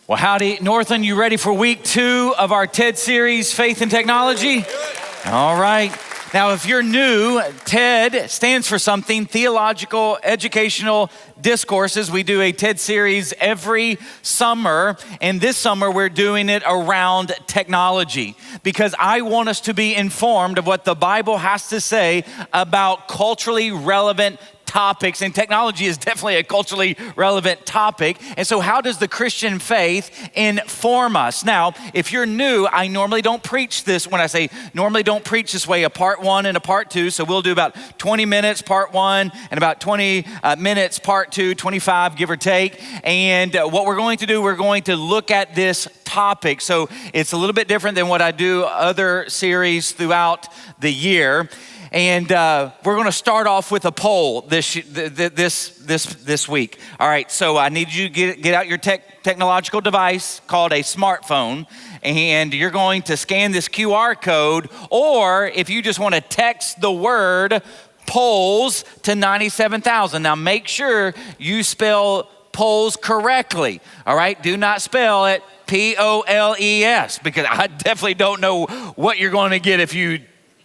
Well, howdy, Northland. You ready for week 2 of our TED series, Faith and Technology? All right. Now, if you're new, TED stands for something, Theological Educational Discourses. We do a TED series every summer, and this summer we're doing it around technology because I want us to be informed of what the Bible has to say about culturally relevant topics, and technology is definitely a culturally relevant topic. And so how does the Christian faith inform us? Now, if you're new, I normally don't preach this. When I say normally don't preach this way, a part 1 and a part 2. So we'll do about 20 minutes part 1 and about 20 minutes part 2, 25 give or take. And what we're going to do, we're going to look at this topic. So it's a little bit different than what I do other series throughout the year. And we're going to start off with a poll this week. All right, so I need you to get out your technological device called a smartphone, and you're going to scan this QR code, or if you just want to text the word polls to 97,000. Now make sure you spell polls correctly. All right, do not spell it P-O-L-E-S, because I definitely don't know what you're going to get if you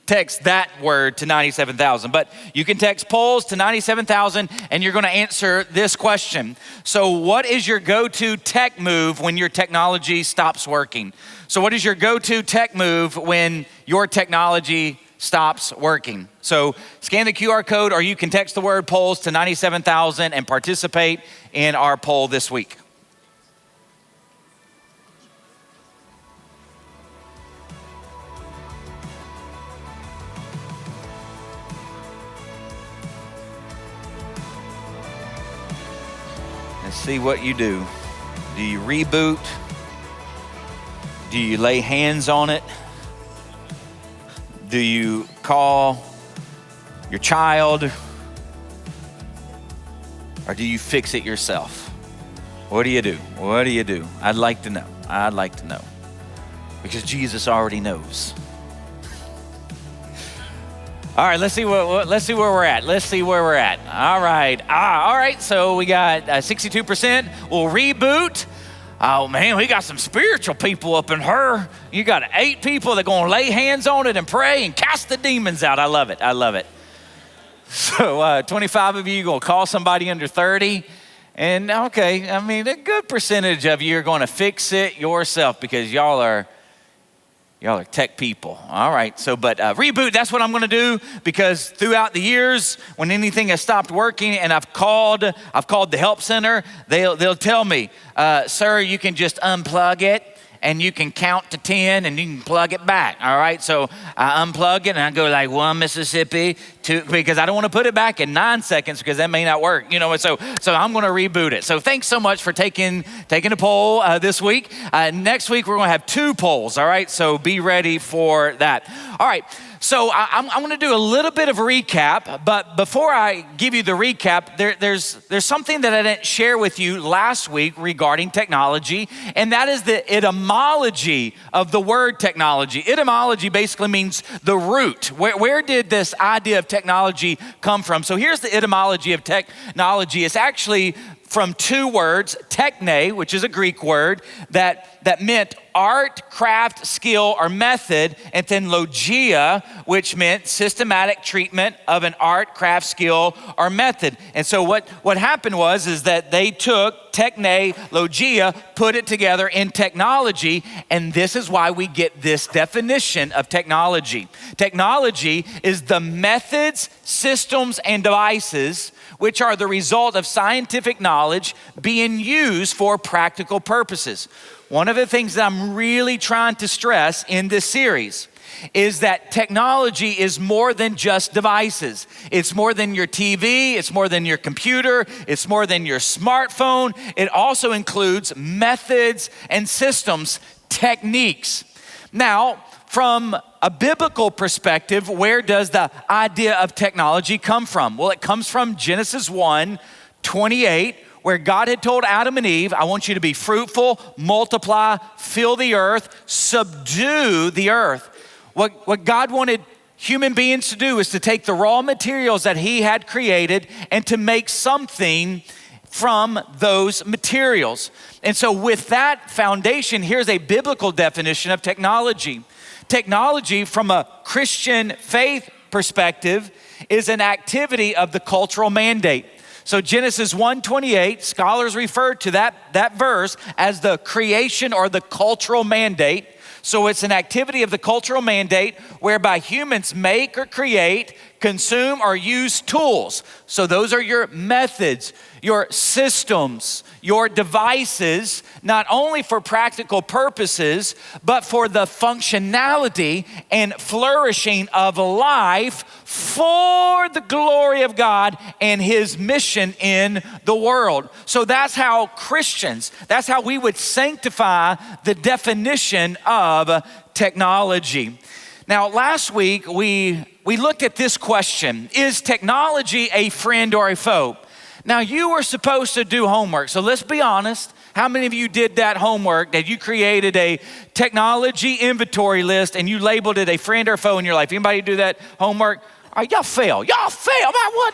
text that word to 97,000, but you can text polls to 97,000 and you're going to answer this question. So what is your go-to tech move when your technology stops working? So what is your go-to tech move when your technology stops working? So scan the QR code, or you can text the word polls to 97,000 and participate in our poll this week. Let's see what you do. Do you reboot? Do you lay hands on it? Do you call your child? Or do you fix it yourself? What do you do? What do you do? I'd like to know. I'd like to know. Because Jesus already knows. All right, let's see where we're at. Let's see where we're at. All right. So we got 62%. We'll reboot. Oh man, we got some spiritual people up in her. You got 8 people that gonna lay hands on it and pray and cast the demons out. I love it. So 25 of you gonna call somebody under 30. And okay, I mean, a good percentage of you are gonna fix it yourself because y'all are tech people. All right, so but reboot, that's what I'm gonna do, because throughout the years, when anything has stopped working and I've called the help center, they'll tell me, sir, you can just unplug it and you can count to 10 and you can plug it back. All right, so I unplug it and I go like 1 Mississippi, 2, because I don't want to put it back in 9 seconds because that may not work, so I'm going to reboot it. So thanks so much for taking a poll this week. Next week we're going to have 2 polls. All right, so be ready for that. All right. So I'm going to do a little bit of a recap, but before I give you the recap, there's something that I didn't share with you last week regarding technology, and that is the etymology of the word technology. Etymology basically means the root. Where did this idea of technology come from? So here's the etymology of technology. It's actually from 2 words, techne, which is a Greek word that meant art, craft, skill, or method, and then logia, which meant systematic treatment of an art, craft, skill, or method. And so what happened was that they took techne, logia, put it together in technology, and this is why we get this definition of technology. Technology is the methods, systems, and devices which are the result of scientific knowledge being used for practical purposes. One of the things that I'm really trying to stress in this series is that technology is more than just devices. It's more than your TV, it's more than your computer, it's more than your smartphone. It also includes methods and systems, techniques. Now, from a biblical perspective, where does the idea of technology come from? Well, it comes from Genesis 1:28, where God had told Adam and Eve, I want you to be fruitful, multiply, fill the earth, subdue the earth. What God wanted human beings to do is to take the raw materials that he had created and to make something from those materials. And so with that foundation, here's a biblical definition of technology. Technology from a Christian faith perspective is an activity of the cultural mandate. So Genesis 1:28, scholars refer to that verse as the creation or the cultural mandate. So it's an activity of the cultural mandate whereby humans make or create, consume or use tools. So those are your methods, your systems, your devices, not only for practical purposes, but for the functionality and flourishing of life for the glory of God and his mission in the world. So that's how Christians, that's how we would sanctify the definition of technology. Now, last week we looked at this question: is technology a friend or a foe? Now, you were supposed to do homework, so let's be honest. How many of you did that homework, that you created a technology inventory list and you labeled it a friend or foe in your life? Anybody do that homework? All right, y'all fail. Man, what?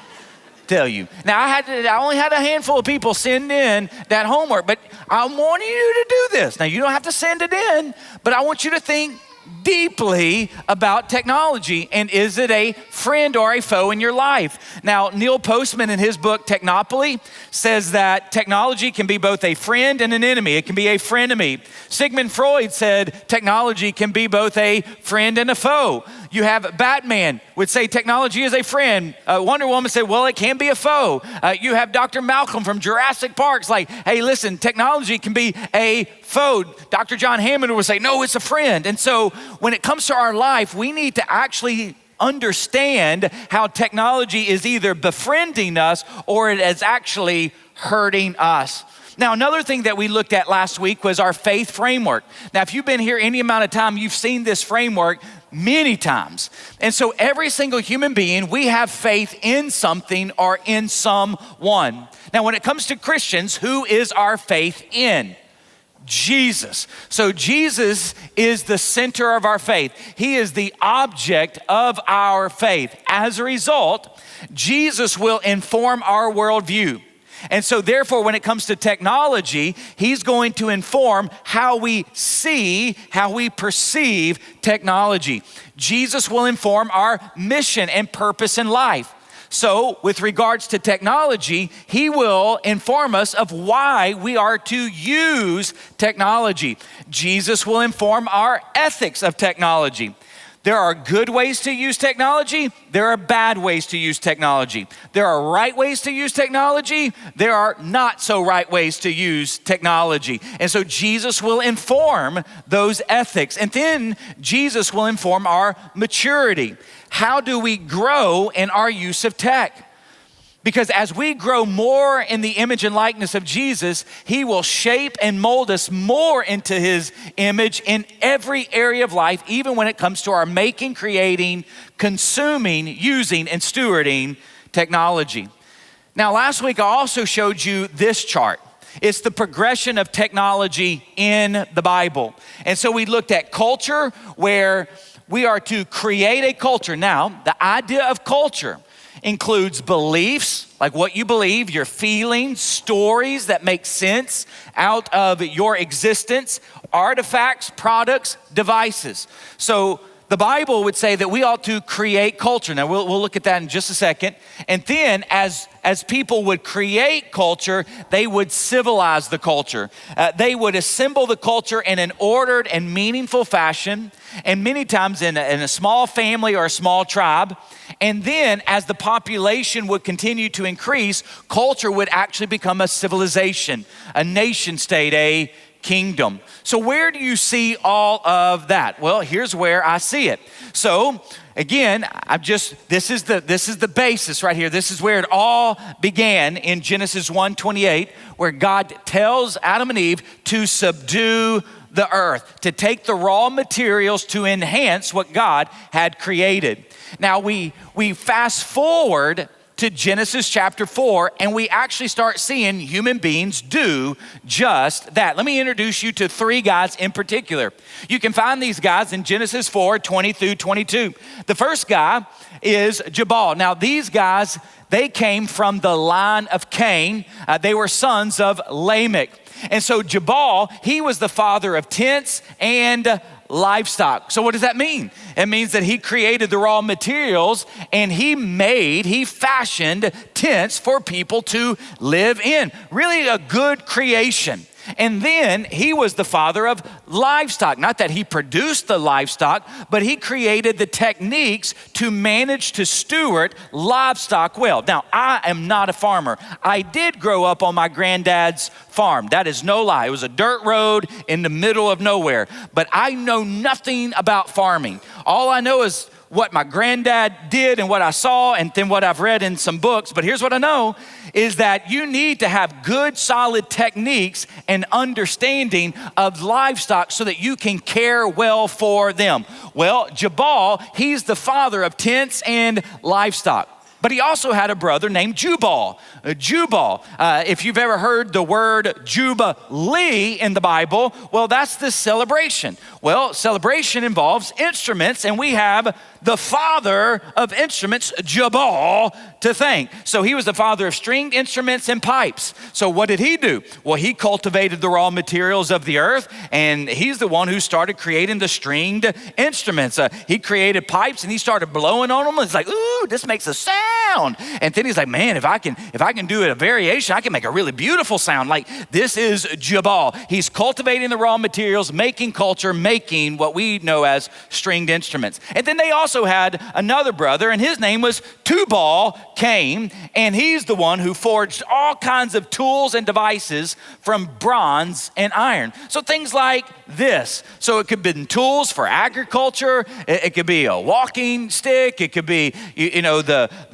Tell you. Now, I only had a handful of people send in that homework, but I want you to do this. Now, you don't have to send it in, but I want you to think deeply about technology, and is it a friend or a foe in your life? Now, Neil Postman in his book Technopoly says that technology can be both a friend and an enemy. It can be a frenemy. Sigmund Freud said technology can be both a friend and a foe. You have Batman would say technology is a friend. Wonder Woman said, well, it can be a foe. You have Dr. Malcolm from Jurassic Park's like, hey, listen, technology can be a foe. Dr. John Hammond would say, no, it's a friend. And so when it comes to our life, we need to actually understand how technology is either befriending us or it is actually hurting us. Now, another thing that we looked at last week was our faith framework. Now, if you've been here any amount of time, you've seen this framework many times. And so every single human being, we have faith in something or in someone. Now, when it comes to Christians, who is our faith in? Jesus. So Jesus is the center of our faith. He is the object of our faith. As a result, Jesus will inform our worldview. And so therefore, when it comes to technology, he's going to inform how we see, how we perceive technology. Jesus will inform our mission and purpose in life. So with regards to technology, he will inform us of why we are to use technology. Jesus will inform our ethics of technology. There are good ways to use technology. There are bad ways to use technology. There are right ways to use technology. There are not so right ways to use technology. And so Jesus will inform those ethics. And then Jesus will inform our maturity. How do we grow in our use of tech? Because as we grow more in the image and likeness of Jesus, he will shape and mold us more into his image in every area of life, even when it comes to our making, creating, consuming, using, and stewarding technology. Now, last week, I also showed you this chart. It's the progression of technology in the Bible. And so we looked at culture, where we are to create a culture. Now, the idea of culture includes beliefs, like what you believe, your feelings, stories that make sense out of your existence, artifacts, products, devices. So the Bible would say that we ought to create culture. Now we'll look at that in just a second. And then as people would create culture, they would civilize the culture. They would assemble the culture in an ordered and meaningful fashion, and many times in a small family or a small tribe. And then as the population would continue to increase, culture would actually become a civilization, a nation state, a kingdom. So where do you see all of that? Well, here's where I see it. So again, this is the basis right here. This is where it all began in Genesis 1:28, where God tells Adam and Eve to subdue the earth, to take the raw materials to enhance what God had created. Now we fast forward to Genesis chapter 4, and we actually start seeing human beings do just that. Let me introduce you to three guys in particular. You can find these guys in Genesis 4, 20 through 22. The first guy is Jabal. Now, these guys, they came from the line of Cain. They were sons of Lamech. And so Jabal, he was the father of tents and livestock. So what does that mean? It means that he created the raw materials and he fashioned tents for people to live in. Really a good creation. And then he was the father of livestock. Not that he produced the livestock, but he created the techniques to manage to steward livestock well. Now, I am not a farmer. I did grow up on my granddad's farm. That is no lie. It was a dirt road in the middle of nowhere. But I know nothing about farming. All I know is what my granddad did and what I saw and then what I've read in some books. But here's what I know is that you need to have good, solid techniques and understanding of livestock so that you can care well for them. Well, Jabal, he's the father of tents and livestock. But he also had a brother named Jubal. Jubal, if you've ever heard the word Jubilee in the Bible, well, that's the celebration. Well, celebration involves instruments, and we have the father of instruments, Jabal, to thank. So he was the father of stringed instruments and pipes. So what did he do? Well, he cultivated the raw materials of the earth, and he's the one who started creating the stringed instruments. He created pipes, and he started blowing on them. It's like, ooh, this makes a sound. And then he's like, man, if I can do a variation, I can make a really beautiful sound. Like, this is Jabal. He's cultivating the raw materials, making culture, making what we know as stringed instruments. And then they also had another brother, and his name was Tubal-Cain, and he's the one who forged all kinds of tools and devices from bronze and iron. So things like this. So it could be tools for agriculture. It could be a walking stick. It could be,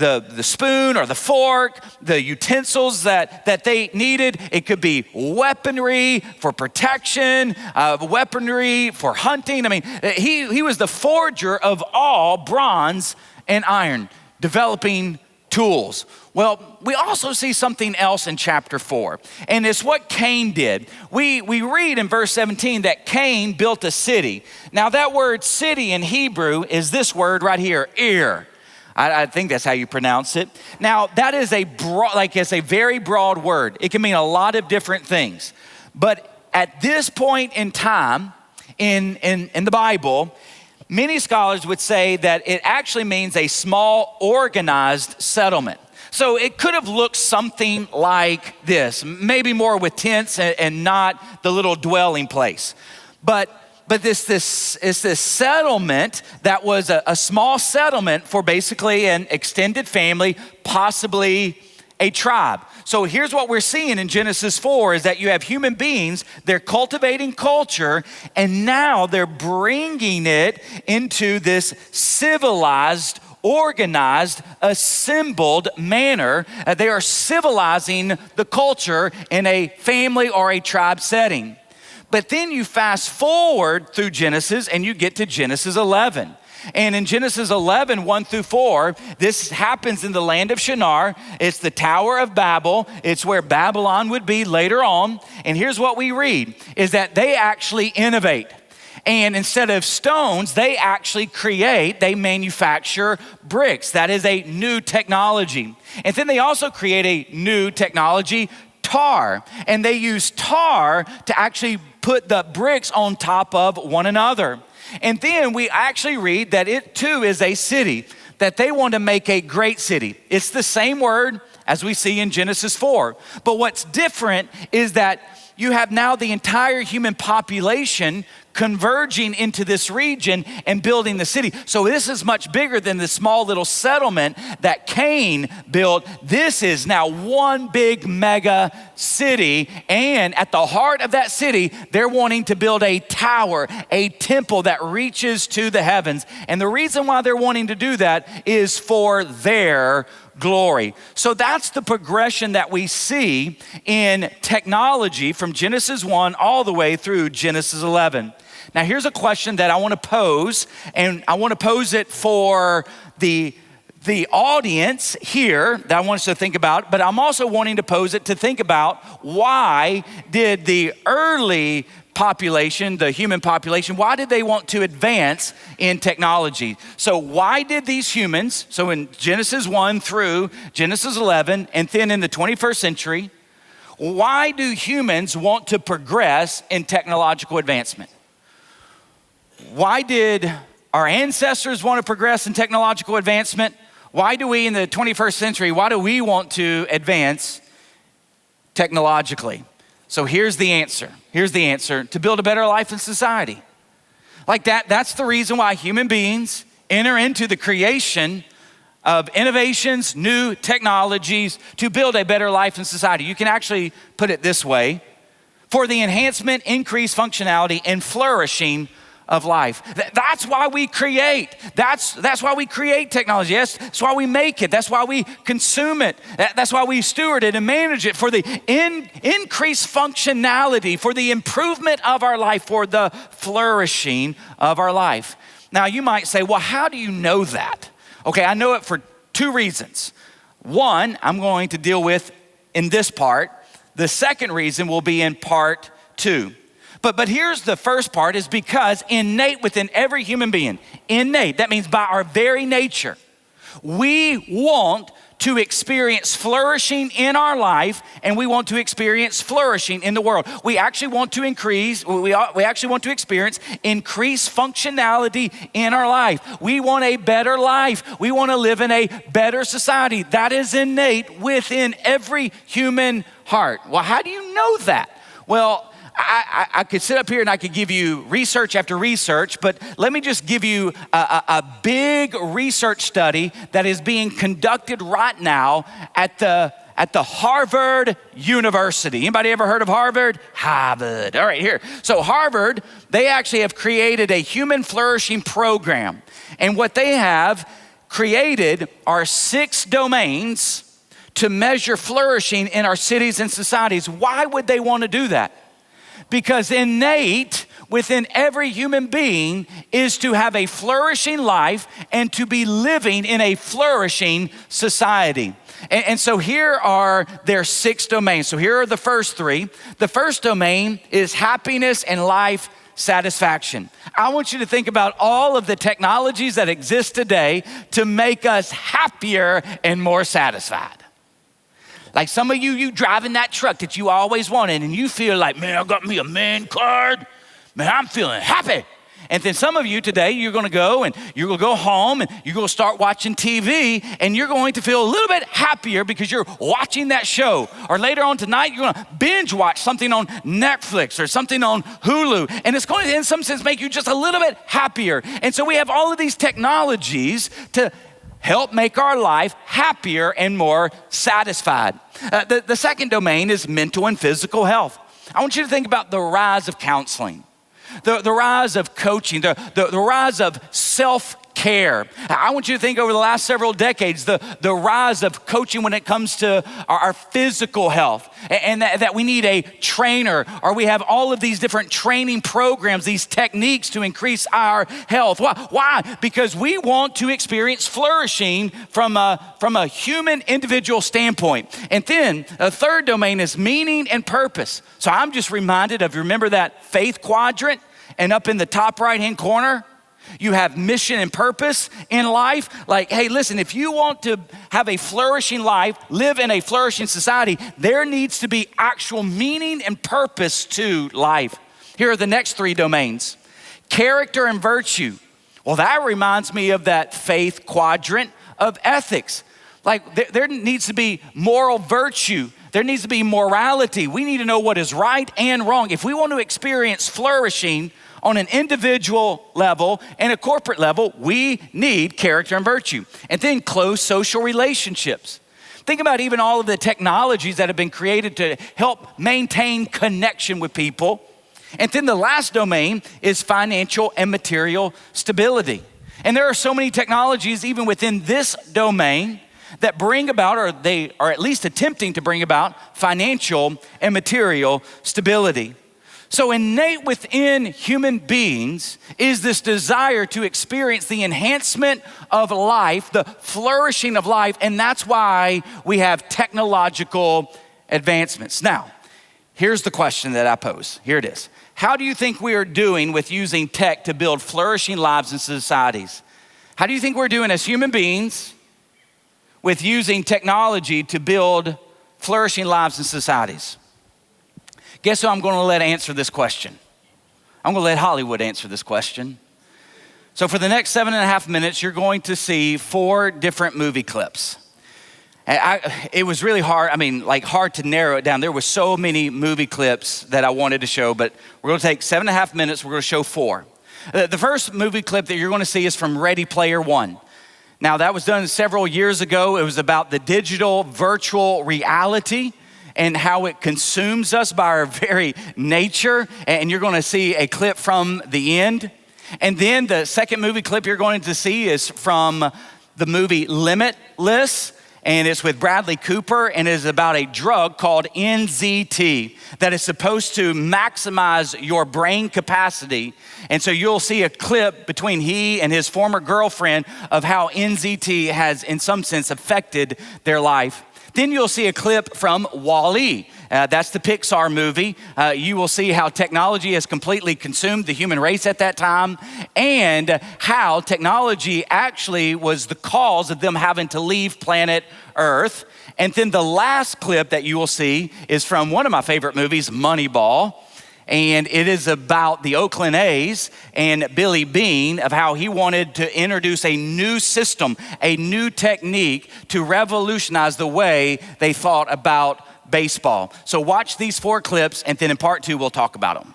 the spoon or the fork, the utensils that they needed. It could be weaponry for protection, weaponry for hunting. I mean, he was the forger of all bronze and iron, developing tools. Well, we also see something else in chapter 4, and it's what Cain did. We read in verse 17 that Cain built a city. Now, that word city in Hebrew is this word right here, Ir. I think that's how you pronounce it. Now, that is it's a very broad word. It can mean a lot of different things. But at this point in time in the Bible, many scholars would say that it actually means a small organized settlement. So it could have looked something like this, maybe more with tents and not the little dwelling place. But this settlement that was a small settlement for basically an extended family, possibly a tribe. So here's what we're seeing in Genesis 4 is that you have human beings, they're cultivating culture, and now they're bringing it into this civilized, organized, assembled manner. They are civilizing the culture in a family or a tribe setting. But then you fast forward through Genesis and you get to Genesis 11. And in Genesis 11, 1 through 4, this happens in the land of Shinar. It's the Tower of Babel. It's where Babylon would be later on. And here's what we read, is that they actually innovate. And instead of stones, they manufacture bricks. That is a new technology. And then they also create a new technology, tar. And they use tar to actually put the bricks on top of one another. And then we actually read that it too is a city, that they want to make a great city. It's the same word as we see in Genesis 4. But what's different is that you have now the entire human population converging into this region and building the city. So this is much bigger than the small little settlement that Cain built. This is now one big mega city. And at the heart of that city, they're wanting to build a tower, a temple that reaches to the heavens. And the reason why they're wanting to do that is for their glory. So that's the progression that we see in technology from Genesis 1 all the way through Genesis 11. Now here's a question that I want to pose, and I want to pose it for the the audience here that I want us to think about, but I'm also wanting to pose it to think about why did the early population, the human population, why did they want to advance in technology? So why did these humans, so in Genesis 1 through Genesis 11, and then in the 21st century, why do humans want to progress in technological advancement? Why did our ancestors want to progress in technological advancement? Why do we in the 21st century, why do we want to advance technologically? So here's the answer. Here's the answer: to build a better life in society. Like that's the reason why human beings enter into the creation of innovations, new technologies to build a better life in society. You can actually put it this way: for the enhancement, increased functionality, and flourishing of life. That's why we create. That's why we create technology. That's why we make it. That's why we consume it. That's why we steward it and manage it, for the increased functionality, for the improvement of our life, for the flourishing of our life. Now you might say, well, how do you know that? Okay, I know it for two reasons. One, I'm going to deal with in this part. The second reason will be in part 2. But here's the first part, is because innate within every human being, innate, that means by our very nature, we want to experience flourishing in our life, and we want to experience flourishing in the world. We actually want to experience increased functionality in our life. We want a better life. We want to live in a better society. That is innate within every human heart. Well, how do you know that? Well, I could sit up here and I could give you research after research, but let me just give you a big research study that is being conducted right now at the Harvard University. Anybody ever heard of Harvard? Harvard. All right, here. So Harvard, they actually have created a human flourishing program. And what they have created are 6 domains to measure flourishing in our cities and societies. Why would they want to do that? Because innate within every human being is to have a flourishing life and to be living in a flourishing society. And so here are their 6 domains. So here are the first 3. The first domain is happiness and life satisfaction. I want you to think about all of the technologies that exist today to make us happier and more satisfied. Like some of you driving that truck that you always wanted, and you feel like, man, I got me a man card. Man, I'm feeling happy. And then some of you today, you're gonna go and you're gonna go home and you're gonna start watching TV, and you're going to feel a little bit happier because you're watching that show. Or later on tonight, you're gonna binge watch something on Netflix or something on Hulu, and it's going to, in some sense, make you just a little bit happier. And so we have all of these technologies to help make our life happier and more satisfied. The second domain is mental and physical health. I want you to think about the rise of counseling, the rise of coaching, the rise of self-care. I want you to think over the last several decades, the rise of coaching when it comes to our physical health, and that we need a trainer, or we have all of these different training programs, these techniques to increase our health. Why? Because we want to experience flourishing from a human individual standpoint. And then a third domain is meaning and purpose. So I'm just reminded of, remember that faith quadrant? And up in the top right-hand corner, you have mission and purpose in life. Like, hey, listen, if you want to have a flourishing life, live in a flourishing society, there needs to be actual meaning and purpose to life. Here are the next 3 domains: character and virtue. Well, that reminds me of that faith quadrant of ethics. Like there needs to be moral virtue. There needs to be morality. We need to know what is right and wrong. If we want to experience flourishing on an individual level and a corporate level, we need character and virtue. And then close social relationships. Think about even all of the technologies that have been created to help maintain connection with people. And then the last domain is financial and material stability. And there are so many technologies even within this domain that bring about, or they are at least attempting to bring about, financial and material stability. So innate within human beings is this desire to experience the enhancement of life, the flourishing of life, and that's why we have technological advancements. Now, here's the question that I pose. Here it is. How do you think we are doing with using tech to build flourishing lives and societies? How do you think we're doing as human beings with using technology to build flourishing lives and societies? Guess who I'm going to let answer this question? I'm going to let Hollywood answer this question. So for the next 7.5 minutes, you're going to see 4 different movie clips. It was really hard, hard to narrow it down. There were so many movie clips that I wanted to show, but we're going to take 7.5 minutes. We're going to show 4. The first movie clip that you're going to see is from Ready Player One. Now, that was done several years ago. It was about the digital virtual reality and how it consumes us by our very nature. And you're going to see a clip from the end. And then the second movie clip you're going to see is from the movie Limitless. And it's with Bradley Cooper, and it is about a drug called NZT that is supposed to maximize your brain capacity. And so you'll see a clip between he and his former girlfriend of how NZT has, in some sense, affected their life. Then you'll see a clip from WALL-E. That's the Pixar movie. You will see how technology has completely consumed the human race at that time, and how technology actually was the cause of them having to leave planet Earth. And then the last clip that you will see is from one of my favorite movies, Moneyball. And it is about the Oakland A's and Billy Beane, of how he wanted to introduce a new system, a new technique to revolutionize the way they thought about baseball. So watch these 4 clips, and then in part 2, we'll talk about them.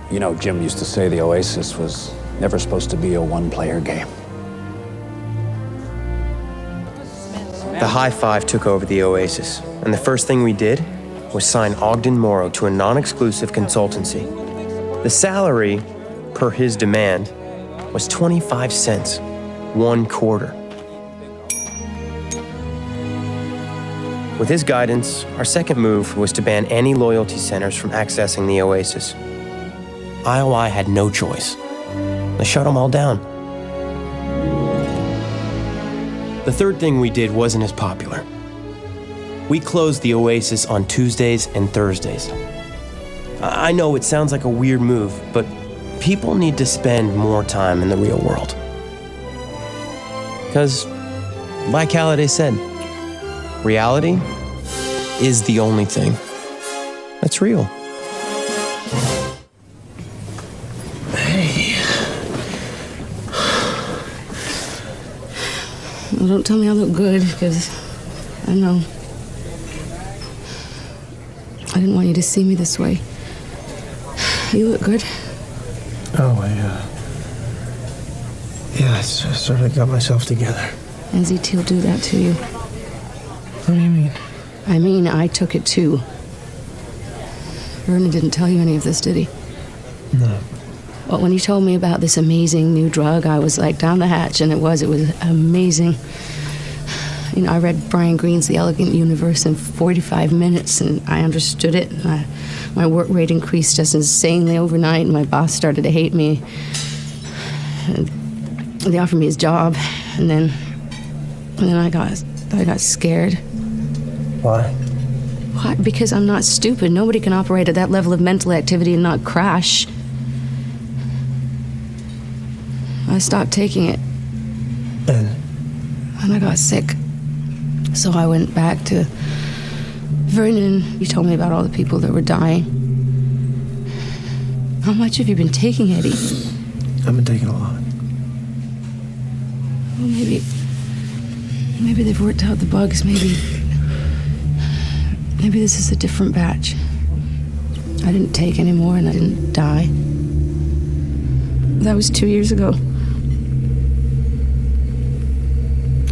You know, Jim used to say the Oasis was never supposed to be a one-player game. The high five took over the Oasis, and the first thing we did was sign Ogden Morrow to a non-exclusive consultancy. The salary, per his demand, was 25 cents, 1 quarter. With his guidance, our second move was to ban any loyalty centers from accessing the Oasis. IOI had no choice. They shut them all down. The third thing we did wasn't as popular. We closed the Oasis on Tuesdays and Thursdays. I know it sounds like a weird move, but people need to spend more time in the real world. Because, like Halliday said, reality is the only thing that's real. Hey. Well, don't tell me I look good, because I know. I didn't want you to see me this way. You look good. Oh, I sort of got myself together. NZT will do that to you. What do you mean? I mean, I took it too. Vernon didn't tell you any of this, did he? No. Well, when he told me about this amazing new drug, I was like down the hatch, and it was amazing. You know, I read Brian Greene's The Elegant Universe in 45 minutes, and I understood it. My work rate increased just insanely overnight, and my boss started to hate me. And they offered me his job, and then I got scared. Why? Why? Because I'm not stupid. Nobody can operate at that level of mental activity and not crash. I stopped taking it. And I got sick. So I went back to Vernon. He told me about all the people that were dying. How much have you been taking, Eddie? I've been taking a lot. Well, maybe they've worked out the bugs. Maybe this is a different batch. I didn't take any more, and I didn't die. That was 2 years ago.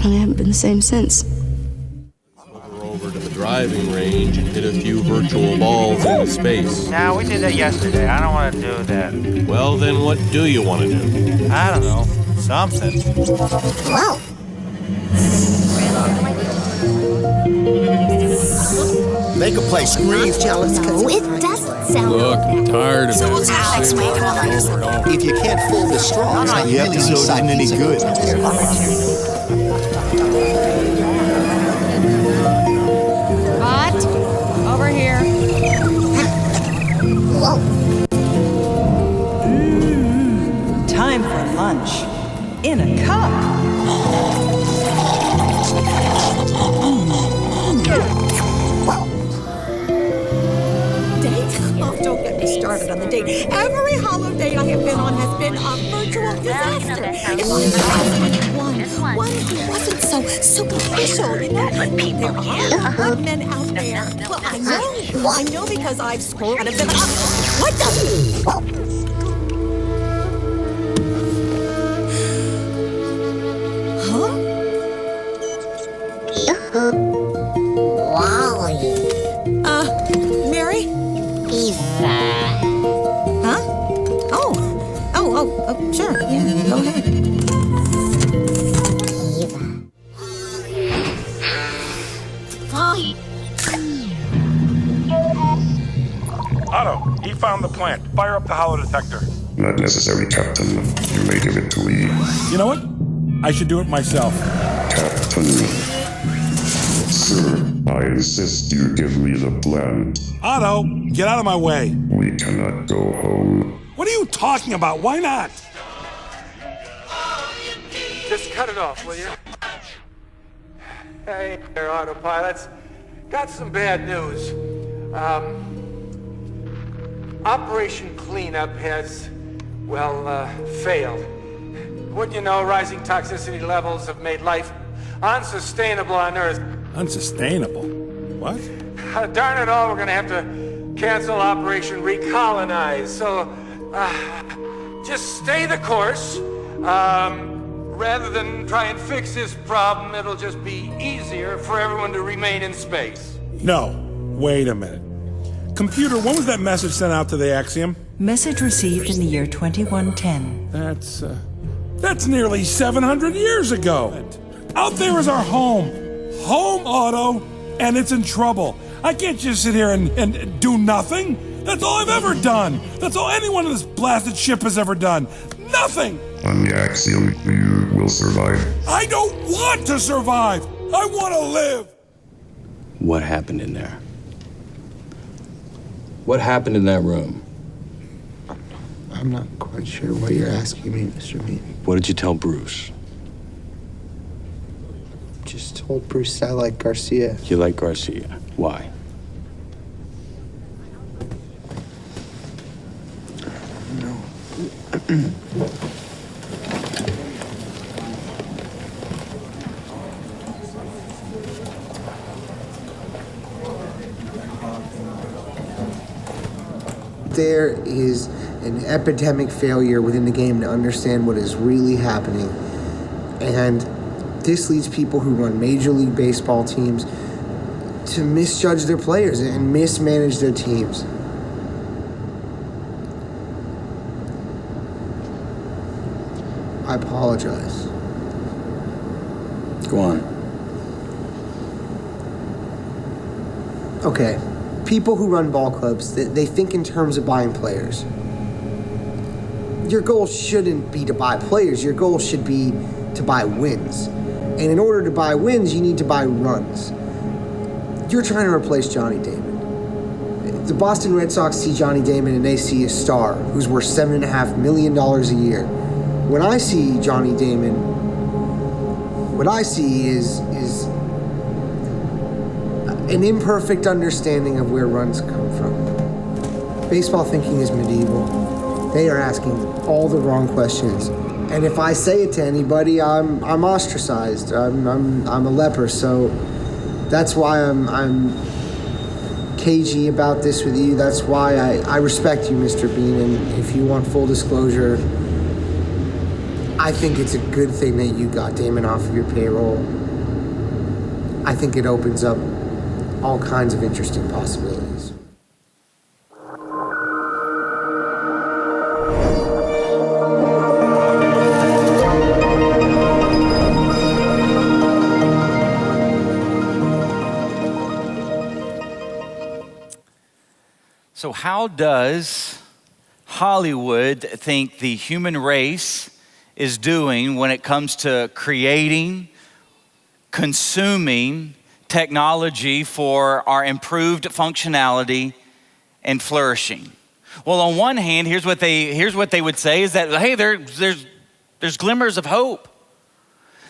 And I haven't been the same since. Over to the driving range and hit a few virtual balls into space. Nah, we did that yesterday. I don't want to do that. Well, then what do you want to do? I don't know. Something. make a place scream. Jealous because it doesn't sound Look, I'm tired of So we'll it. talk next week. If you can't fool the straws, the episode isn't any good. What? Over here. Time for lunch. In a cup. Don't get me started on the date. Every holiday I have been on has been a virtual disaster. If I had one who wasn't so superficial, you know. There are good men out there. Well, I know because I've screwed out of them. What the? Mary? Huh? Oh, sure. Yeah, go ahead. Otto, he found the plant. Fire up the hollow detector. Not necessary, Captain. You may give it to me. You know what? I should do it myself. Captain. Sir, I insist you give me the plant. Otto, get out of my way. We cannot go home. What are you talking about? Why not? Just cut it off, will you? Hey there, autopilots. Got some bad news. Operation Cleanup has, failed. Wouldn't you know, rising toxicity levels have made life unsustainable on Earth. Unsustainable? What? Darn it all, we're gonna have to cancel Operation Recolonize. So, just stay the course. Rather than try and fix this problem, it'll just be easier for everyone to remain in space. No, wait a minute. Computer, when was that message sent out to the Axiom? Message received in the year 2110. That's nearly 700 years ago. Out there is our home. Home, Otto, and it's in trouble. I can't just sit here and do nothing. That's all I've ever done. That's all anyone in this blasted ship has ever done. Nothing. On the Axiom, you will survive. I don't want to survive. I want to live. What happened in there? What happened in that room? I'm not quite sure what you're asking me, Mr. Mead. What did you tell Bruce? Just told Bruce I like Garcia. You like Garcia. Why? No. There is an epidemic failure within the game to understand what is really happening. And this leads people who run Major League Baseball teams to misjudge their players and mismanage their teams. I apologize. Go on. Okay. People who run ball clubs, they think in terms of buying players. Your goal shouldn't be to buy players. Your goal should be to buy wins. And in order to buy wins, you need to buy runs. You're trying to replace Johnny Damon. The Boston Red Sox see Johnny Damon and they see a star who's worth $7.5 million a year. When I see Johnny Damon, what I see is an imperfect understanding of where runs come from. Baseball thinking is medieval. They are asking all the wrong questions. And if I say it to anybody, I'm ostracized. I'm a leper. So that's why I'm cagey about this with you. That's why I respect you, Mr. Bean. And if you want full disclosure, I think it's a good thing that you got Damon off of your payroll. I think it opens up all kinds of interesting possibilities. So how does Hollywood think the human race is doing when it comes to creating, consuming technology for our improved functionality and flourishing? Well, on one hand, here's what they would say is that, hey, there's glimmers of hope.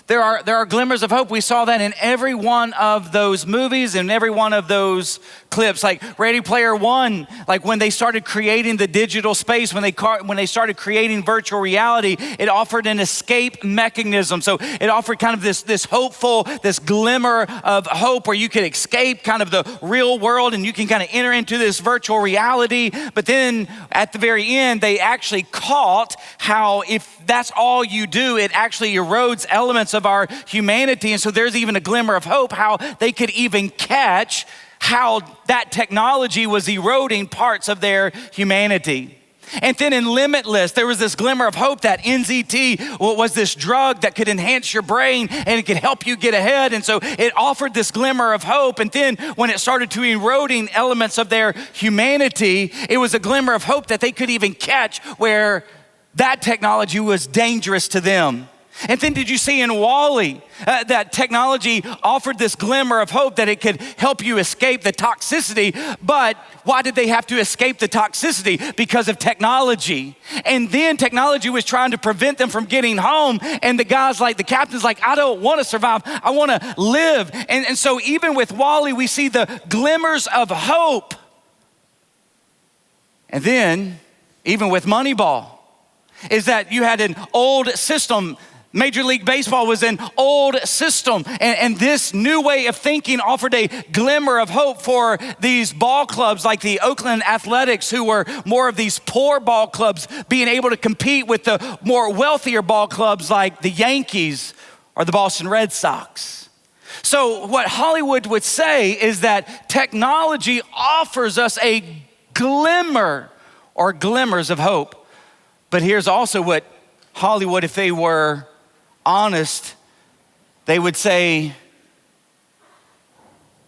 There are glimmers of hope. We saw that in every one of those movies and every one of those clips, like Ready Player One, like when they started creating the digital space, when they started creating virtual reality, it offered an escape mechanism. So it offered kind of this hopeful, this glimmer of hope where you could escape kind of the real world and you can kind of enter into this virtual reality. But then at the very end, they actually caught how if that's all you do, it actually erodes elements of our humanity. And so there's even a glimmer of hope how they could even catch how that technology was eroding parts of their humanity. And then in Limitless, there was this glimmer of hope that NZT was this drug that could enhance your brain and it could help you get ahead. And so it offered this glimmer of hope. And then when it started to eroding elements of their humanity, it was a glimmer of hope that they could even catch where that technology was dangerous to them. And then did you see in WALL-E that technology offered this glimmer of hope that it could help you escape the toxicity, but why did they have to escape the toxicity? Because of technology. And then technology was trying to prevent them from getting home, and the captain's like, I don't want to survive, I want to live. And so even with WALL-E, we see the glimmers of hope. And then even with Moneyball, is that you had an old system. Major League Baseball was an old system, and this new way of thinking offered a glimmer of hope for these ball clubs like the Oakland Athletics, who were more of these poor ball clubs, being able to compete with the more wealthier ball clubs like the Yankees or the Boston Red Sox. So what Hollywood would say is that technology offers us a glimmer or glimmers of hope. But here's also what Hollywood, if they were honest, they would say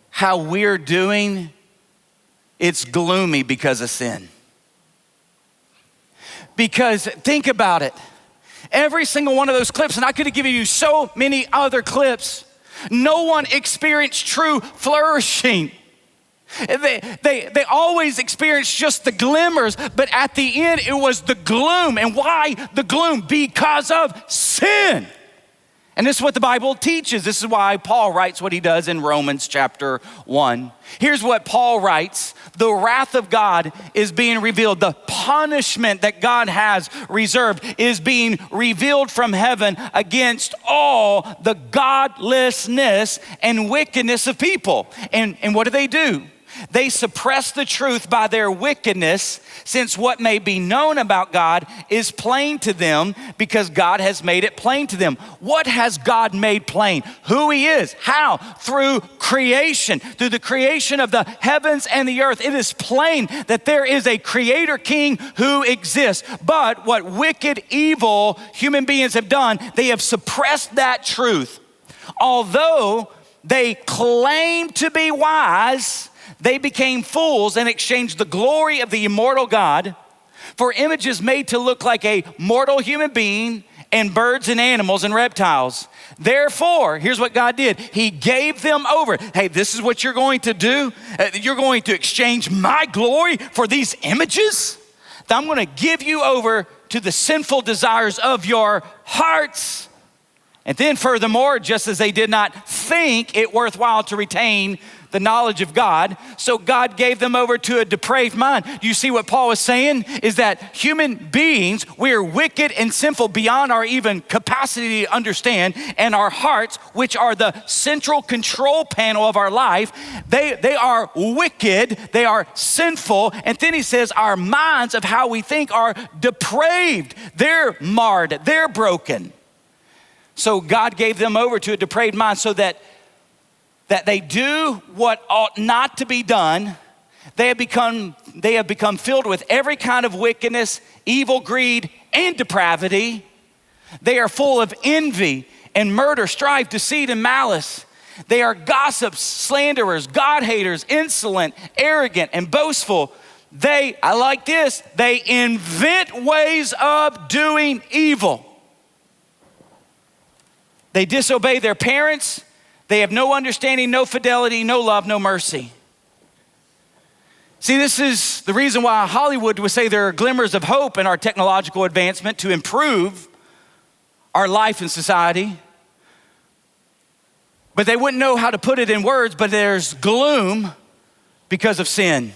how we're doing, it's gloomy because of sin. Because think about it. Every single one of those clips, and I could have given you so many other clips, no one experienced true flourishing. They always experienced just the glimmers, but at the end it was the gloom. And why the gloom? Because of sin. And this is what the Bible teaches. This is why Paul writes what he does in Romans chapter 1. Here's what Paul writes. The wrath of God is being revealed. The punishment that God has reserved is being revealed from heaven against all the godlessness and wickedness of people. And what do? They suppress the truth by their wickedness, since what may be known about God is plain to them because God has made it plain to them. What has God made plain? Who he is. How? Through creation, through the creation of the heavens and the earth. It is plain that there is a creator king who exists. But what wicked, evil human beings have done, they have suppressed that truth. Although they claim to be wise, they became fools and exchanged the glory of the immortal God for images made to look like a mortal human being and birds and animals and reptiles. Therefore, here's what God did. He gave them over. Hey, this is what you're going to do. You're going to exchange my glory for these images? I'm going to give you over to the sinful desires of your hearts. And then furthermore, just as they did not think it worthwhile to retain the knowledge of God, so God gave them over to a depraved mind. Do you see what Paul is saying? Is that human beings, we are wicked and sinful beyond our even capacity to understand, and our hearts, which are the central control panel of our life, they are wicked, they are sinful, and then he says our minds of how we think are depraved. They're marred, they're broken. So God gave them over to a depraved mind so that they do what ought not to be done. They have become filled with every kind of wickedness, evil, greed, and depravity. They are full of envy and murder, strife, deceit, and malice. They are gossips, slanderers, God haters, insolent, arrogant, and boastful. I like this, they invent ways of doing evil. They disobey their parents. They have no understanding, no fidelity, no love, no mercy. See, this is the reason why Hollywood would say there are glimmers of hope in our technological advancement to improve our life in society. But they wouldn't know how to put it in words, but there's gloom because of sin.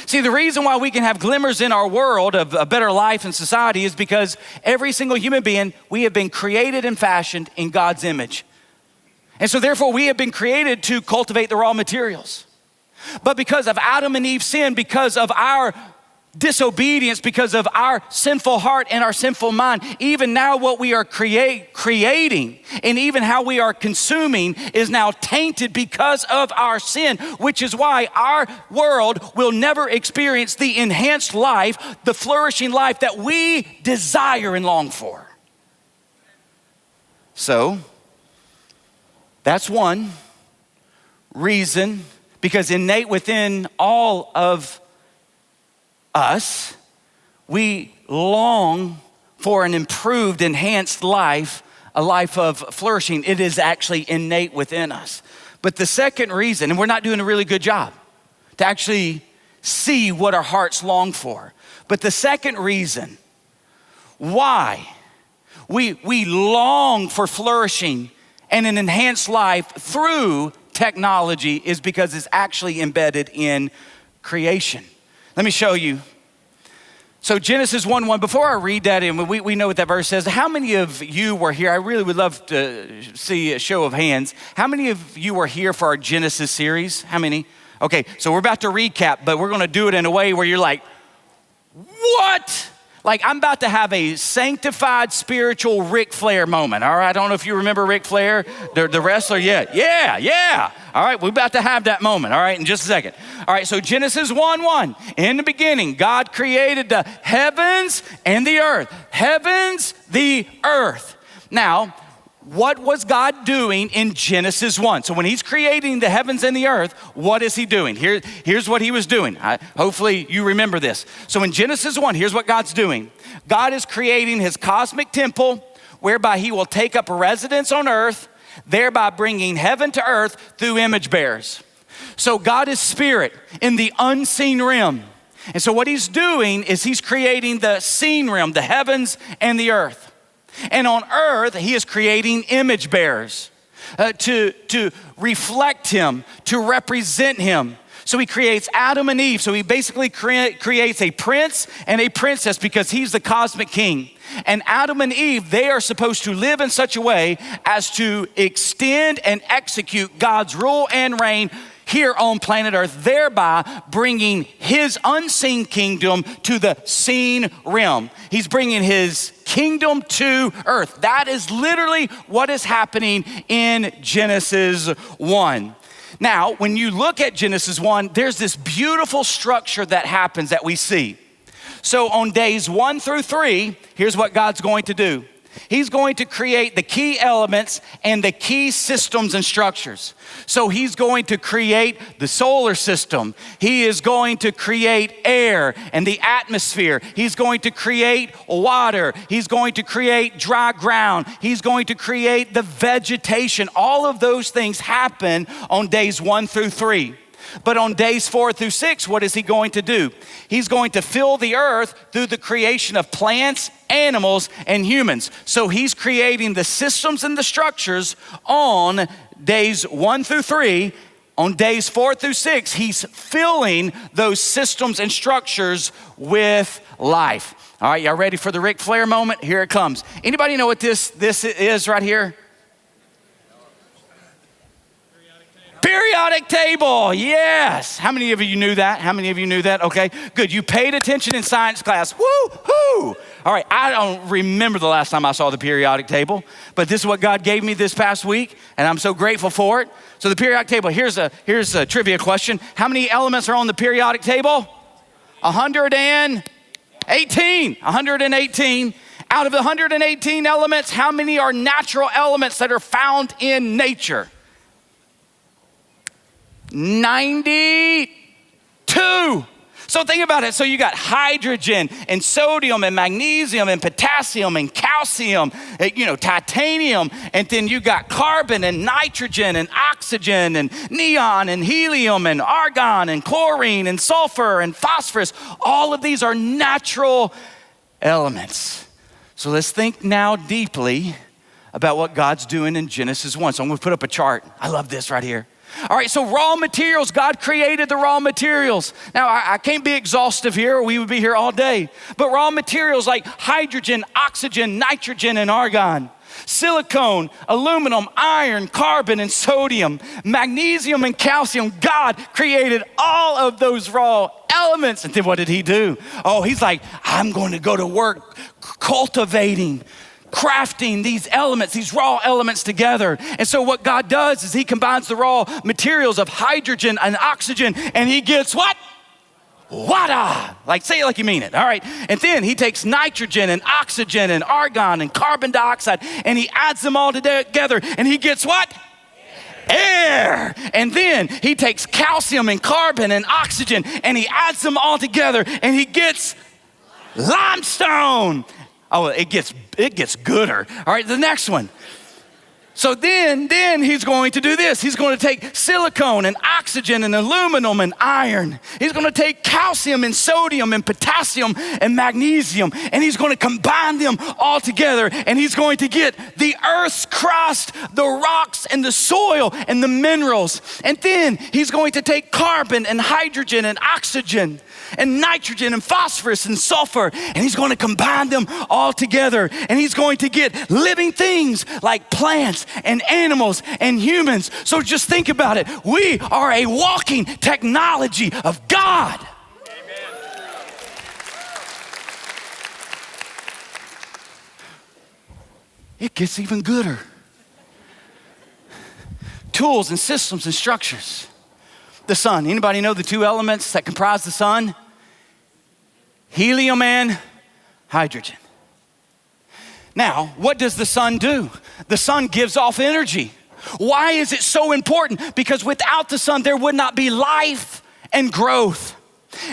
See, the reason why we can have glimmers in our world of a better life and society is because every single human being, we have been created and fashioned in God's image. And so therefore we have been created to cultivate the raw materials. But because of Adam and Eve's sin, because of our disobedience, because of our sinful heart and our sinful mind, even now what we are creating and even how we are consuming is now tainted because of our sin, which is why our world will never experience the enhanced life, the flourishing life that we desire and long for. So, that's one reason, because innate within all of us, we long for an improved, enhanced life, a life of flourishing. It is actually innate within us. But the second reason, and we're not doing a really good job to actually see what our hearts long for. But the second reason why we long for flourishing and an enhanced life through technology is because it's actually embedded in creation. Let me show you. So Genesis 1:1, before I read that, and we know what that verse says, how many of you were here? I really would love to see a show of hands. How many of you were here for our Genesis series? How many? Okay, so we're about to recap, but we're gonna do it in a way where you're like, what? Like I'm about to have a sanctified spiritual Ric Flair moment, all right? I don't know if you remember Ric Flair, the wrestler, yeah. All right, we're about to have that moment, all right, in just a second. All right, so Genesis 1:1, in the beginning, God created the heavens and the earth. Heavens, the earth. Now, what was God doing in Genesis 1? So when he's creating the heavens and the earth, what is he doing? Here's what he was doing. Hopefully you remember this. So in Genesis 1, here's what God's doing. God is creating his cosmic temple whereby he will take up residence on earth, thereby bringing heaven to earth through image bearers. So God is spirit in the unseen realm. And so what he's doing is he's creating the seen realm, the heavens and the earth. And on earth, he is creating image bearers to reflect him, to represent him. So he creates Adam and Eve. So he basically creates a prince and a princess because he's the cosmic king. And Adam and Eve, they are supposed to live in such a way as to extend and execute God's rule and reign here on planet Earth, thereby bringing his unseen kingdom to the seen realm. He's bringing his kingdom to earth. That is literally what is happening in Genesis 1. Now, when you look at Genesis 1, there's this beautiful structure that happens that we see. So on days 1 through 3, here's what God's going to do. He's going to create the key elements and the key systems and structures. So he's going to create the solar system. He is going to create air and the atmosphere. He's going to create water. He's going to create dry ground. He's going to create the vegetation. All of those things happen on days 1 through 3. But on days 4 through 6, what is he going to do? He's going to fill the earth through the creation of plants, animals, and humans. So he's creating the systems and the structures on days 1 through 3. On days 4 through 6, he's filling those systems and structures with life. All right, y'all ready for the Ric Flair moment? Here it comes. Anybody know what this is right here? Periodic table, yes. How many of you knew that? How many of you knew that? Okay, good. You paid attention in science class. Woo-hoo! All right, I don't remember the last time I saw the periodic table, but this is what God gave me this past week, and I'm so grateful for it. So the periodic table, here's a trivia question. How many elements are on the periodic table? 118. 118. Out of the 118 elements, how many are natural elements that are found in nature? 92. So think about it. So you got hydrogen and sodium and magnesium and potassium and calcium, titanium. And then you got carbon and nitrogen and oxygen and neon and helium and argon and chlorine and sulfur and phosphorus. All of these are natural elements. So let's think now deeply about what God's doing in Genesis 1. So I'm going to put up a chart. I love this right here. All right, so raw materials, God created the raw materials. Now, I can't be exhaustive here, or we would be here all day. But raw materials like hydrogen, oxygen, nitrogen, and argon, silicone, aluminum, iron, carbon, and sodium, magnesium, and calcium. God created all of those raw elements. And then what did he do? Oh, he's like, I'm going to go to work cultivating, crafting these elements, these raw elements together. And so what God does is he combines the raw materials of hydrogen and oxygen, and he gets what? Water. Like, say it like you mean it. All right. And then he takes nitrogen and oxygen and argon and carbon dioxide, and he adds them all together, and he gets what? Air. And then he takes calcium and carbon and oxygen, and he adds them all together, and he gets limestone. Oh, it gets gooder. All right, the next one. So then he's going to do this. He's going to take silicone and oxygen and aluminum and iron. He's going to take calcium and sodium and potassium and magnesium, and he's going to combine them all together, and he's going to get the earth's crust, the rocks and the soil and the minerals. And then he's going to take carbon and hydrogen and oxygen and nitrogen and phosphorus and sulfur, and he's going to combine them all together, and he's going to get living things like plants and animals and humans. So just think about it. We are a walking technology of God. Amen. It gets even gooder. Tools and systems and structures. The sun. Anybody know the two elements that comprise the sun? Helium and hydrogen. Now, what does the sun do? The sun gives off energy. Why is it so important? Because without the sun, there would not be life and growth.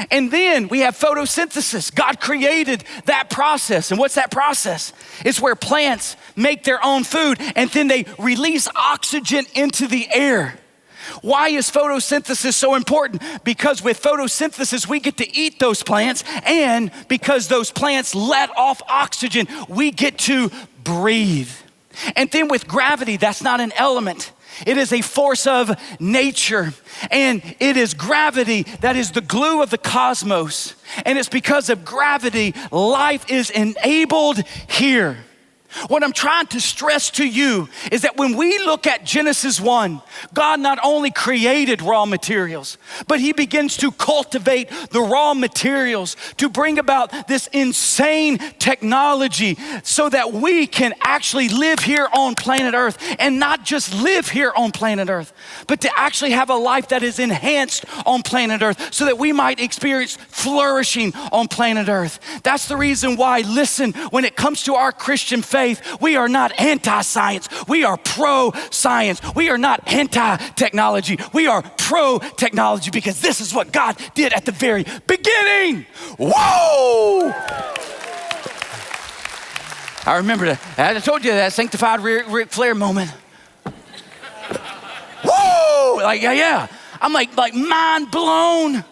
And then we have photosynthesis. God created that process. And what's that process? It's where plants make their own food, and then they release oxygen into the air. Why is photosynthesis so important? Because with photosynthesis, we get to eat those plants, and because those plants let off oxygen, we get to breathe. And then with gravity, that's not an element. It is a force of nature, and it is gravity that is the glue of the cosmos. And it's because of gravity, life is enabled here. What I'm trying to stress to you is that when we look at Genesis 1, God not only created raw materials, but he begins to cultivate the raw materials to bring about this insane technology so that we can actually live here on planet Earth, and not just live here on planet Earth, but to actually have a life that is enhanced on planet Earth so that we might experience flourishing on planet Earth. That's the reason why, listen, when it comes to our Christian faith, we are not anti-science. We are pro-science. We are not anti-technology. We are pro-technology because this is what God did at the very beginning. Whoa! I remember that. I told you that sanctified Ric Flair moment. Whoa! Like, yeah. I'm like mind blown.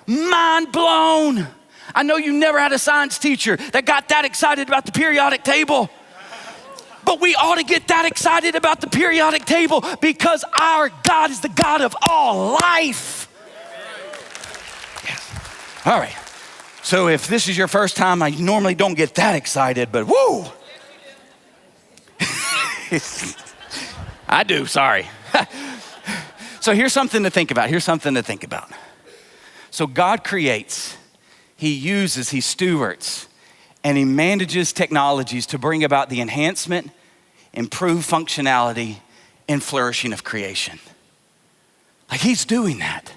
Mind blown. I know you never had a science teacher that got that excited about the periodic table. But we ought to get that excited about the periodic table because our God is the God of all life. Yes. All right. So if this is your first time, I normally don't get that excited, but woo! I do, sorry. So here's something to think about. So God creates. He uses, he stewards, and he manages technologies to bring about the enhancement, improved functionality, and flourishing of creation. Like, he's doing that.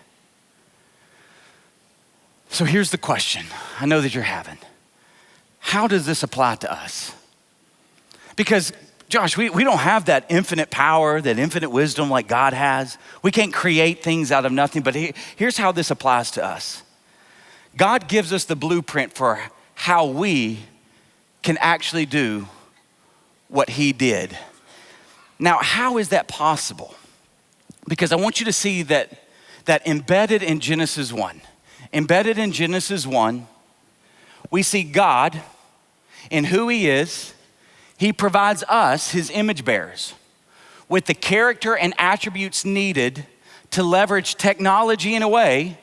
So here's the question I know that you're having. How does this apply to us? Because, Josh, we don't have that infinite power, that infinite wisdom like God has. We can't create things out of nothing, but here's how this applies to us. God gives us the blueprint for how we can actually do what he did. Now, how is that possible? Because I want you to see that embedded in Genesis 1, we see God in who he is. He provides us, his image bearers, with the character and attributes needed to leverage technology in a way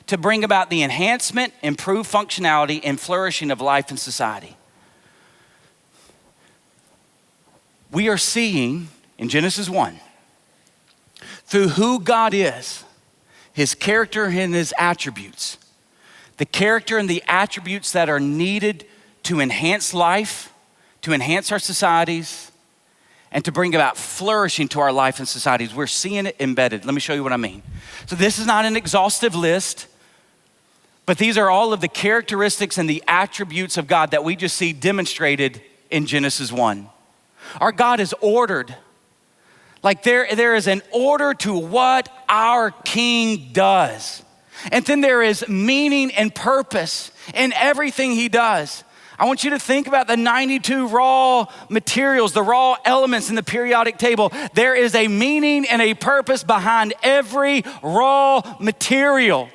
to bring about the enhancement, improved functionality, and flourishing of life and society. We are seeing in Genesis 1, through who God is, his character and his attributes, the character and the attributes that are needed to enhance life, to enhance our societies, and to bring about flourishing to our life and societies. We're seeing it embedded. Let me show you what I mean. So this is not an exhaustive list, but these are all of the characteristics and the attributes of God that we just see demonstrated in Genesis 1. Our God is ordered. Like there is an order to what our King does. And then there is meaning and purpose in everything he does. I want you to think about the 92 raw materials, the raw elements in the periodic table. There is a meaning and a purpose behind every raw material.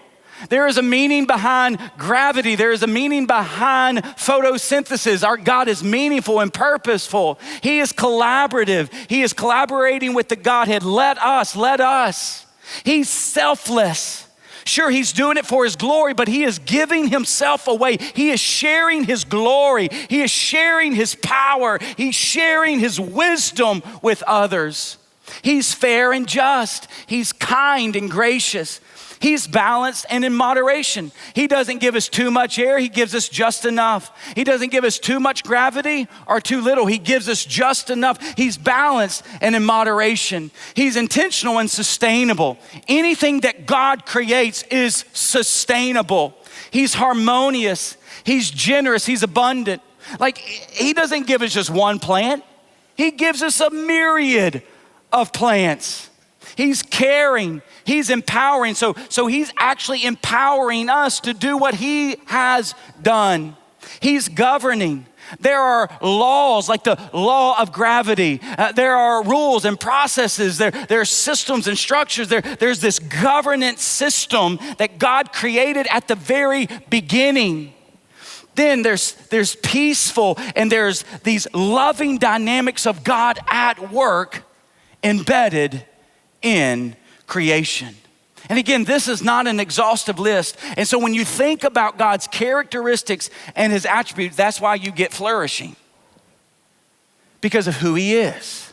There is a meaning behind gravity. There is a meaning behind photosynthesis. Our God is meaningful and purposeful. He is collaborative. He is collaborating with the Godhead. Let us. He's selfless. Sure, he's doing it for his glory, but he is giving himself away. He is sharing his glory. He is sharing his power. He's sharing his wisdom with others. He's fair and just. He's kind and gracious. He's balanced and in moderation. He doesn't give us too much air. He gives us just enough. He doesn't give us too much gravity or too little. He gives us just enough. He's balanced and in moderation. He's intentional and sustainable. Anything that God creates is sustainable. He's harmonious. He's generous. He's abundant. Like, he doesn't give us just one plant. He gives us a myriad of plants. He's caring. He's empowering. So he's actually empowering us to do what he has done. He's governing. There are laws like the law of gravity. There are rules and processes. There are systems and structures. There's this governance system that God created at the very beginning. Then there's peaceful and there's these loving dynamics of God at work embedded in creation. And again, this is not an exhaustive list. And so when you think about God's characteristics and his attributes, that's why you get flourishing, because of who he is.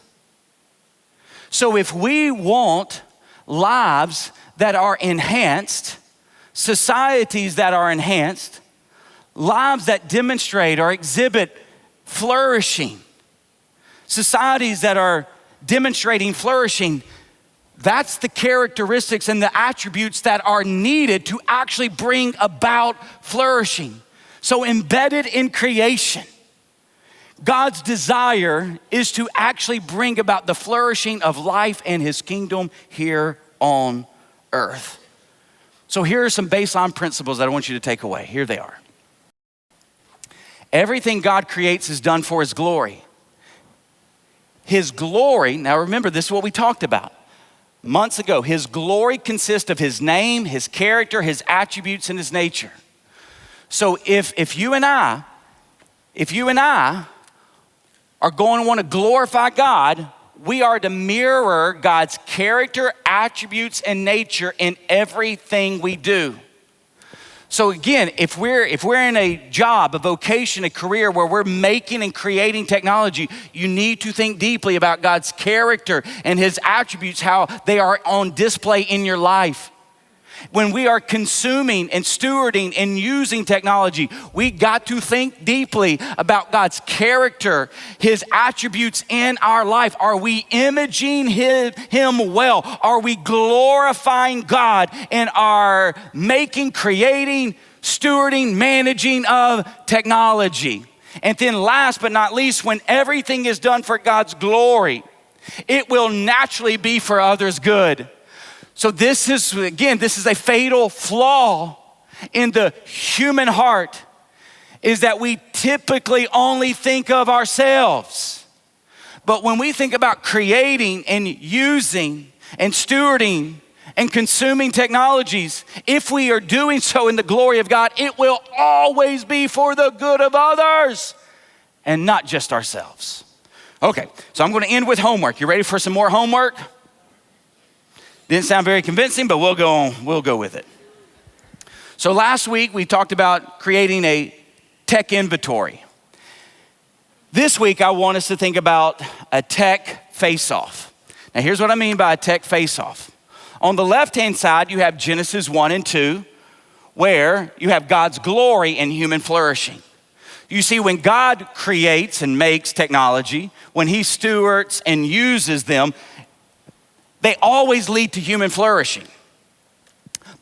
So if we want lives that are enhanced, societies that are enhanced, lives that demonstrate or exhibit flourishing, societies that are demonstrating flourishing, that's the characteristics and the attributes that are needed to actually bring about flourishing. So embedded in creation, God's desire is to actually bring about the flourishing of life and his kingdom here on earth. So here are some baseline principles that I want you to take away. Here they are. Everything God creates is done for his glory. His glory, now remember, this is what we talked about months ago. His glory consists of his name, his character, his attributes, and his nature. So if you and I are going to want to glorify God, we are to mirror God's character, attributes, and nature in everything we do. So again, if we're in a job, a vocation, a career where we're making and creating technology, you need to think deeply about God's character and his attributes, how they are on display in your life. When we are consuming and stewarding and using technology, we got to think deeply about God's character, his attributes in our life. Are we imaging him well? Are we glorifying God in our making, creating, stewarding, managing of technology? And then last but not least, when everything is done for God's glory, it will naturally be for others' good. So this is a fatal flaw in the human heart is that we typically only think of ourselves. But when we think about creating and using and stewarding and consuming technologies, if we are doing so in the glory of God, it will always be for the good of others and not just ourselves. Okay, so I'm going to end with homework. You ready for some more homework? Didn't sound very convincing, but we'll go with it. So last week we talked about creating a tech inventory. This week I want us to think about a tech face-off. Now here's what I mean by a tech face-off. On the left-hand side, you have Genesis 1 and 2, where you have God's glory and human flourishing. You see, when God creates and makes technology, when he stewards and uses them, they always lead to human flourishing.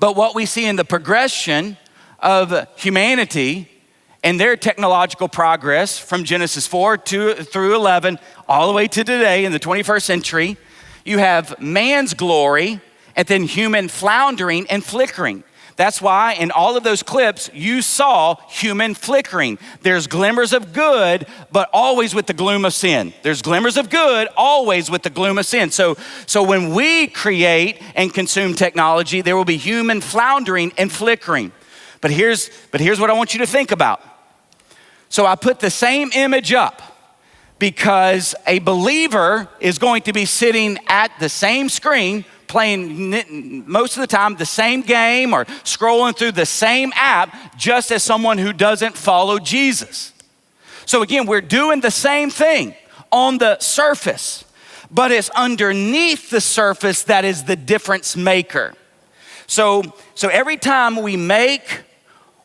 But what we see in the progression of humanity and their technological progress from Genesis 4 through 11, all the way to today in the 21st century, you have man's glory and then human floundering and flickering. That's why in all of those clips, you saw human flickering. There's glimmers of good, but always with the gloom of sin. There's glimmers of good, always with the gloom of sin. So when we create and consume technology, there will be human floundering and flickering. But here's what I want you to think about. So I put the same image up because a believer is going to be sitting at the same screen playing most of the time the same game or scrolling through the same app just as someone who doesn't follow Jesus. So again, we're doing the same thing on the surface, but it's underneath the surface that is the difference maker. So every time we make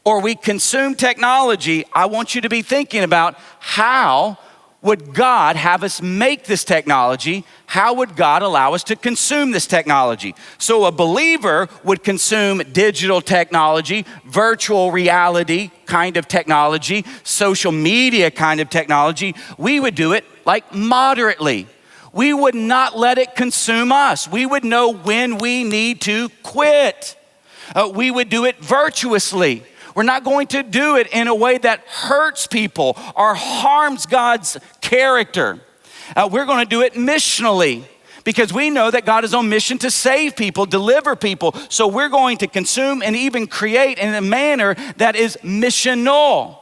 or we consume technology, I want you to be thinking about how would God have us make this technology? How would God allow us to consume this technology? So a believer would consume digital technology, virtual reality kind of technology, social media kind of technology. We would do it like moderately. We would not let it consume us. We would know when we need to quit. We would do it virtuously. We're not going to do it in a way that hurts people or harms God's character. We're going to do it missionally because we know that God is on mission to save people, deliver people. So we're going to consume and even create in a manner that is missional.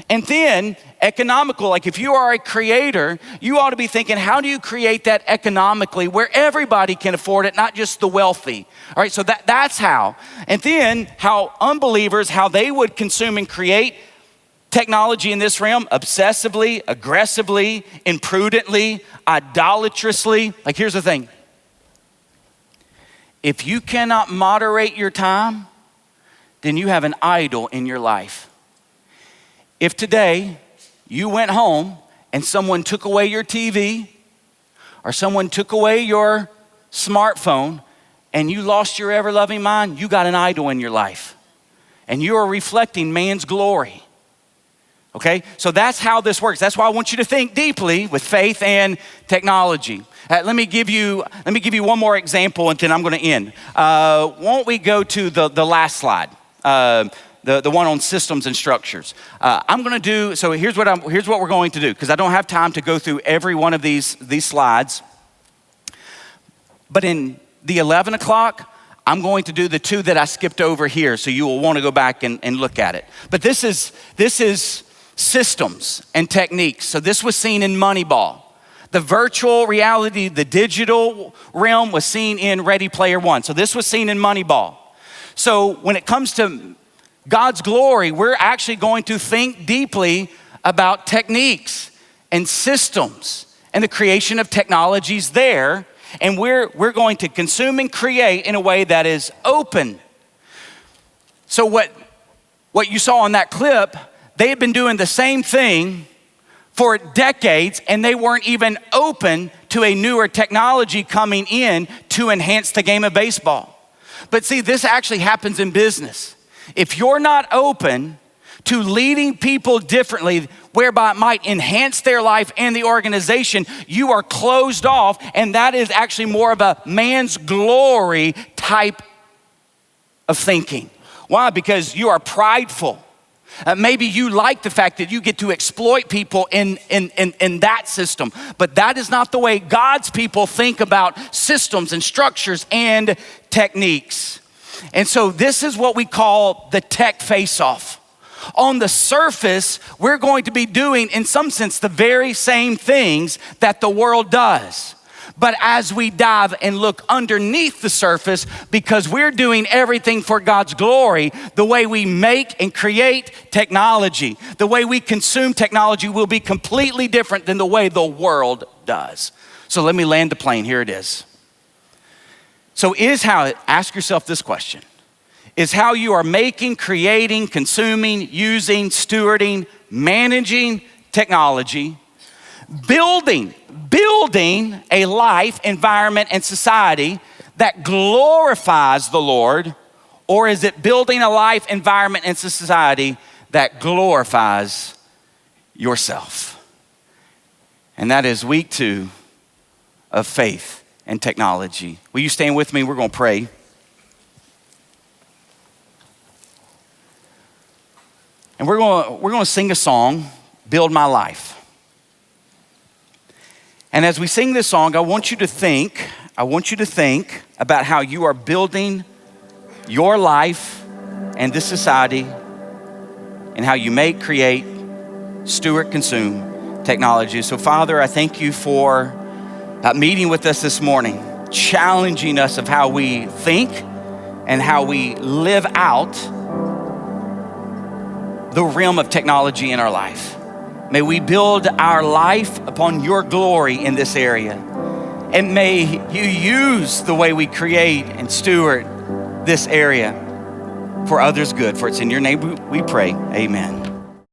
And then economical, like if you are a creator, you ought to be thinking, how do you create that economically where everybody can afford it, not just the wealthy? All right, so that's how. And then how unbelievers, how they would consume and create technology in this realm, obsessively, aggressively, imprudently, idolatrously. Like here's the thing. If you cannot moderate your time, then you have an idol in your life. If today you went home and someone took away your TV or someone took away your smartphone and you lost your ever-loving mind, you got an idol in your life. And you are reflecting man's glory. Okay? So that's how this works. That's why I want you to think deeply with faith and technology. Let me give you one more example and then I'm going to end. Won't we go to the last slide? The one on systems and structures. Here's what we're going to do, because I don't have time to go through every one of these slides. But in the 11 o'clock, I'm going to do the two that I skipped over here, so you will want to go back and look at it. But this is systems and techniques. So this was seen in Moneyball. The virtual reality, the digital realm was seen in Ready Player One. So this was seen in Moneyball. So when it comes to God's glory, we're actually going to think deeply about techniques and systems and the creation of technologies there. And we're going to consume and create in a way that is open. So what you saw on that clip, they had been doing the same thing for decades and they weren't even open to a newer technology coming in to enhance the game of baseball. But see, this actually happens in business. If you're not open to leading people differently, whereby it might enhance their life and the organization, you are closed off, and that is actually more of a man's glory type of thinking. Why? Because you are prideful. Maybe you like the fact that you get to exploit people in that system, but that is not the way God's people think about systems and structures and techniques. And so this is what we call the tech face-off. On the surface, we're going to be doing, in some sense, the very same things that the world does. But as we dive and look underneath the surface, because we're doing everything for God's glory, the way we make and create technology, the way we consume technology will be completely different than the way the world does. So let me land the plane. Here it is. So ask yourself this question. Is how you are making, creating, consuming, using, stewarding, managing technology, building a life, environment, and society that glorifies the Lord, or is it building a life, environment, and society that glorifies yourself? And that is week 2 of faith and technology. Will you stand with me? We're going to pray. And we're going to sing a song, Build My Life. And as we sing this song, I want you to think about how you are building your life and this society, and how you make, create, steward, consume technology. So Father, I thank you for meeting with us this morning, challenging us of how we think and how we live out the realm of technology in our life. May we build our life upon your glory in this area. And may you use the way we create and steward this area for others' good. For it's in your name we pray. Amen.